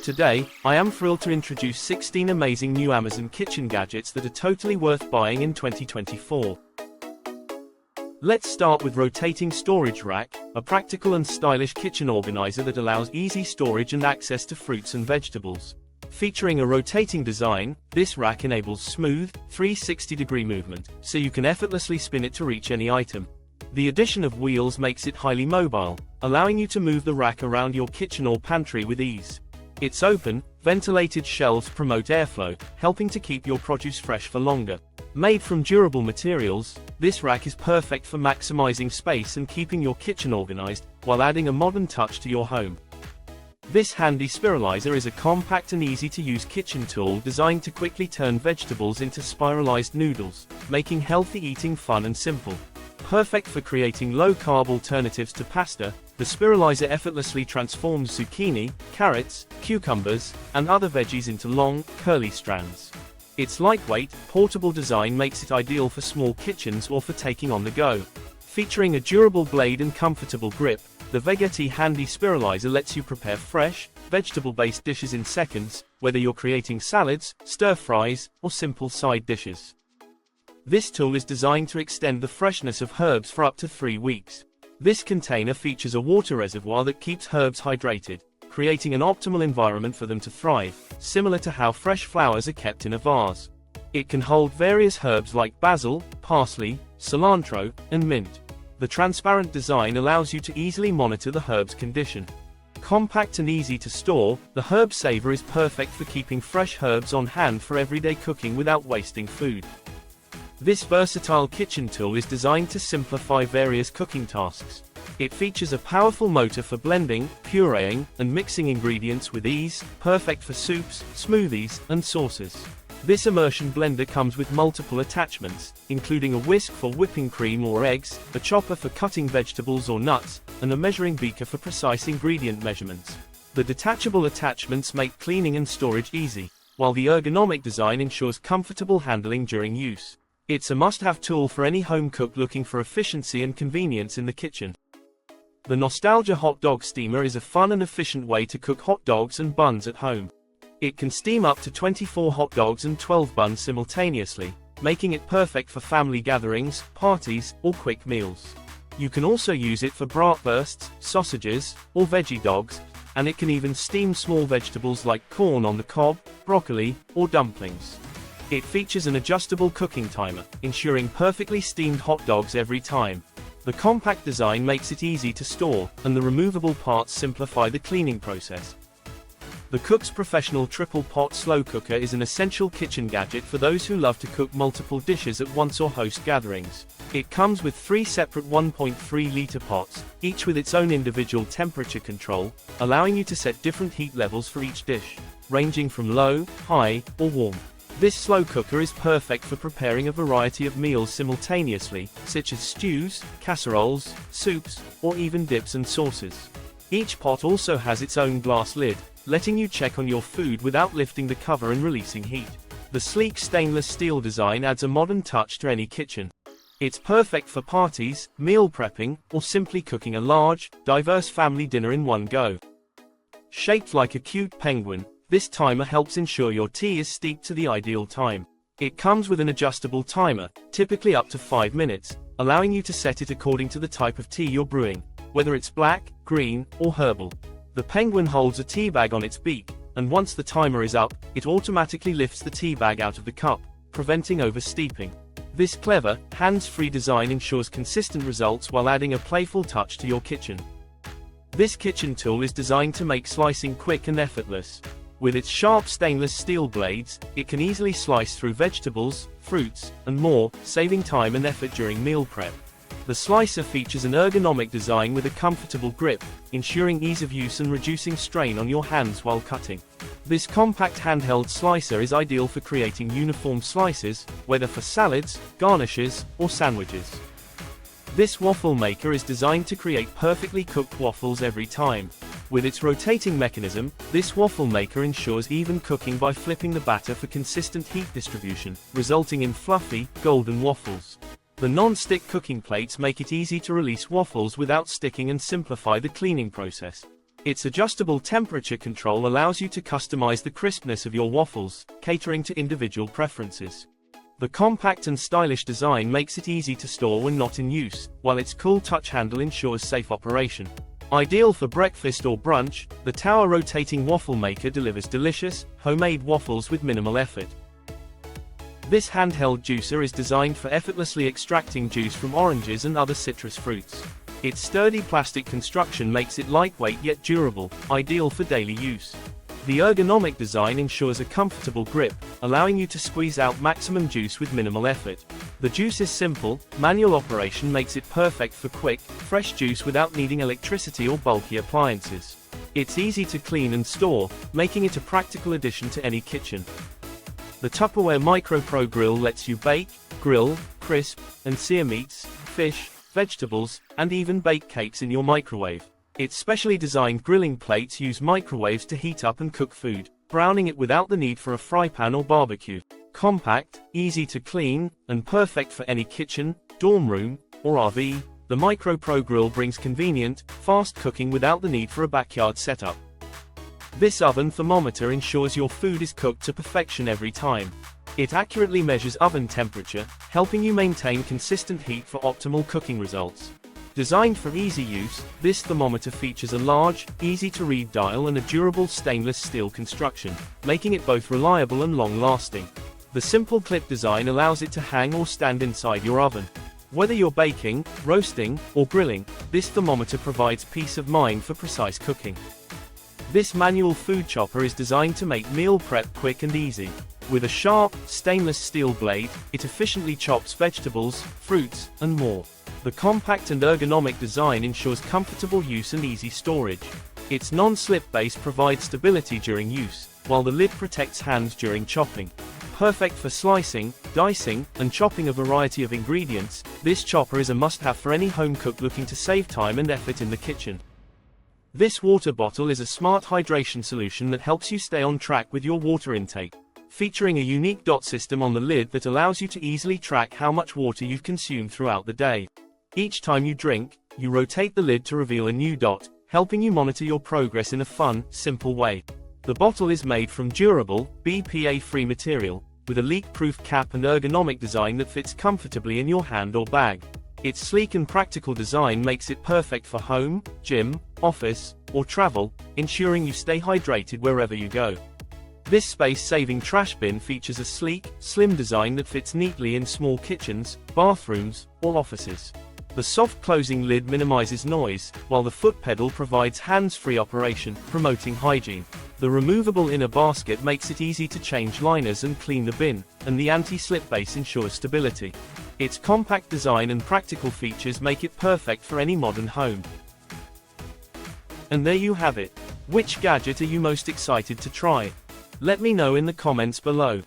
Today, I am thrilled to introduce 16 amazing new Amazon kitchen gadgets that are totally worth buying in 2024. Let's start with Rotating Storage Rack, a practical and stylish kitchen organizer that allows easy storage and access to fruits and vegetables. Featuring a rotating design, this rack enables smooth, 360-degree movement, so you can effortlessly spin it to reach any item. The addition of wheels makes it highly mobile, allowing you to move the rack around your kitchen or pantry with ease. Its open, ventilated shelves promote airflow, helping to keep your produce fresh for longer. Made from durable materials, this rack is perfect for maximizing space and keeping your kitchen organized, while adding a modern touch to your home. This Handi Spirilizer is a compact and easy-to-use kitchen tool designed to quickly turn vegetables into spiralized noodles, making healthy eating fun and simple. Perfect for creating low-carb alternatives to pasta, the Spirilizer effortlessly transforms zucchini, carrots, cucumbers, and other veggies into long, curly strands. Its lightweight, portable design makes it ideal for small kitchens or for taking on the go. Featuring a durable blade and comfortable grip, the Veggetti Handi Spirilizer lets you prepare fresh, vegetable-based dishes in seconds, whether you're creating salads, stir-fries, or simple side dishes. This tool is designed to extend the freshness of herbs for up to 3 weeks. This container features a water reservoir that keeps herbs hydrated, creating an optimal environment for them to thrive, similar to how fresh flowers are kept in a vase. It can hold various herbs like basil, parsley, cilantro, and mint. The transparent design allows you to easily monitor the herb's condition. Compact and easy to store, the Herb Saver is perfect for keeping fresh herbs on hand for everyday cooking without wasting food. This versatile kitchen tool is designed to simplify various cooking tasks. It features a powerful motor for blending, pureeing, and mixing ingredients with ease, perfect for soups, smoothies, and sauces. This Immersion Blender comes with multiple attachments, including a whisk for whipping cream or eggs, a chopper for cutting vegetables or nuts, and a measuring beaker for precise ingredient measurements. The detachable attachments make cleaning and storage easy, while the ergonomic design ensures comfortable handling during use. It's a must-have tool for any home cook looking for efficiency and convenience in the kitchen. The Notalgia Hot Dog Steamer is a fun and efficient way to cook hot dogs and buns at home. It can steam up to 24 hot dogs and 12 buns simultaneously, making it perfect for family gatherings, parties, or quick meals. You can also use it for bratwursts, sausages, or veggie dogs, and it can even steam small vegetables like corn on the cob, broccoli, or dumplings. It features an adjustable cooking timer, ensuring perfectly steamed hot dogs every time. The compact design makes it easy to store, and the removable parts simplify the cleaning process. The Cook's Professional Triple Pot Slow Cooker is an essential kitchen gadget for those who love to cook multiple dishes at once or host gatherings. It comes with 3 separate 1.3-liter pots, each with its own individual temperature control, allowing you to set different heat levels for each dish, ranging from low, high, or warm. This slow cooker is perfect for preparing a variety of meals simultaneously, such as stews, casseroles, soups, or even dips and sauces. Each pot also has its own glass lid, letting you check on your food without lifting the cover and releasing heat. The sleek stainless steel design adds a modern touch to any kitchen. It's perfect for parties, meal prepping, or simply cooking a large, diverse family dinner in one go. Shaped like a cute penguin, this timer helps ensure your tea is steeped to the ideal time. It comes with an adjustable timer, typically up to 5 minutes, allowing you to set it according to the type of tea you're brewing, whether it's black, green, or herbal. The penguin holds a tea bag on its beak, and once the timer is up, it automatically lifts the tea bag out of the cup, preventing oversteeping. This clever, hands-free design ensures consistent results while adding a playful touch to your kitchen. This kitchen tool is designed to make slicing quick and effortless. With its sharp stainless steel blades, it can easily slice through vegetables, fruits, and more, saving time and effort during meal prep. The slicer features an ergonomic design with a comfortable grip, ensuring ease of use and reducing strain on your hands while cutting. This compact handheld slicer is ideal for creating uniform slices, whether for salads, garnishes, or sandwiches. This waffle maker is designed to create perfectly cooked waffles every time. With its rotating mechanism, this waffle maker ensures even cooking by flipping the batter for consistent heat distribution, resulting in fluffy, golden waffles. The non-stick cooking plates make it easy to release waffles without sticking and simplify the cleaning process. Its adjustable temperature control allows you to customize the crispness of your waffles, catering to individual preferences. The compact and stylish design makes it easy to store when not in use, while its cool touch handle ensures safe operation. Ideal for breakfast or brunch, the tower rotating waffle maker delivers delicious, homemade waffles with minimal effort. This handheld juicer is designed for effortlessly extracting juice from oranges and other citrus fruits. Its sturdy plastic construction makes it lightweight yet durable, ideal for daily use. The ergonomic design ensures a comfortable grip, allowing you to squeeze out maximum juice with minimal effort. The juice is simple, manual operation makes it perfect for quick, fresh juice without needing electricity or bulky appliances. It's easy to clean and store, making it a practical addition to any kitchen. The Tupperware Micro Pro Grill lets you bake, grill, crisp, and sear meats, fish, vegetables, and even bake cakes in your microwave. Its specially designed grilling plates use microwaves to heat up and cook food, browning it without the need for a fry pan or barbecue. Compact, easy to clean, and perfect for any kitchen, dorm room, or RV, the Micro Pro Grill brings convenient, fast cooking without the need for a backyard setup. This oven thermometer ensures your food is cooked to perfection every time. It accurately measures oven temperature, helping you maintain consistent heat for optimal cooking results. Designed for easy use, this thermometer features a large, easy-to-read dial and a durable stainless steel construction, making it both reliable and long-lasting. The simple clip design allows it to hang or stand inside your oven. Whether you're baking, roasting, or grilling, this thermometer provides peace of mind for precise cooking. This manual food chopper is designed to make meal prep quick and easy. With a sharp, stainless steel blade, it efficiently chops vegetables, fruits, and more. The compact and ergonomic design ensures comfortable use and easy storage. Its non-slip base provides stability during use, while the lid protects hands during chopping. Perfect for slicing, dicing, and chopping a variety of ingredients, this chopper is a must-have for any home cook looking to save time and effort in the kitchen. This water bottle is a smart hydration solution that helps you stay on track with your water intake. Featuring a unique dot system on the lid that allows you to easily track how much water you've consumed throughout the day. Each time you drink, you rotate the lid to reveal a new dot, helping you monitor your progress in a fun, simple way. The bottle is made from durable, BPA-free material, with a leak-proof cap and ergonomic design that fits comfortably in your hand or bag. Its sleek and practical design makes it perfect for home, gym, office, or travel, ensuring you stay hydrated wherever you go. This space-saving trash bin features a sleek, slim design that fits neatly in small kitchens, bathrooms, or offices. The soft closing lid minimizes noise, while the foot pedal provides hands-free operation, promoting hygiene. The removable inner basket makes it easy to change liners and clean the bin, and the anti-slip base ensures stability. Its compact design and practical features make it perfect for any modern home. And there you have it. Which gadget are you most excited to try? Let me know in the comments below.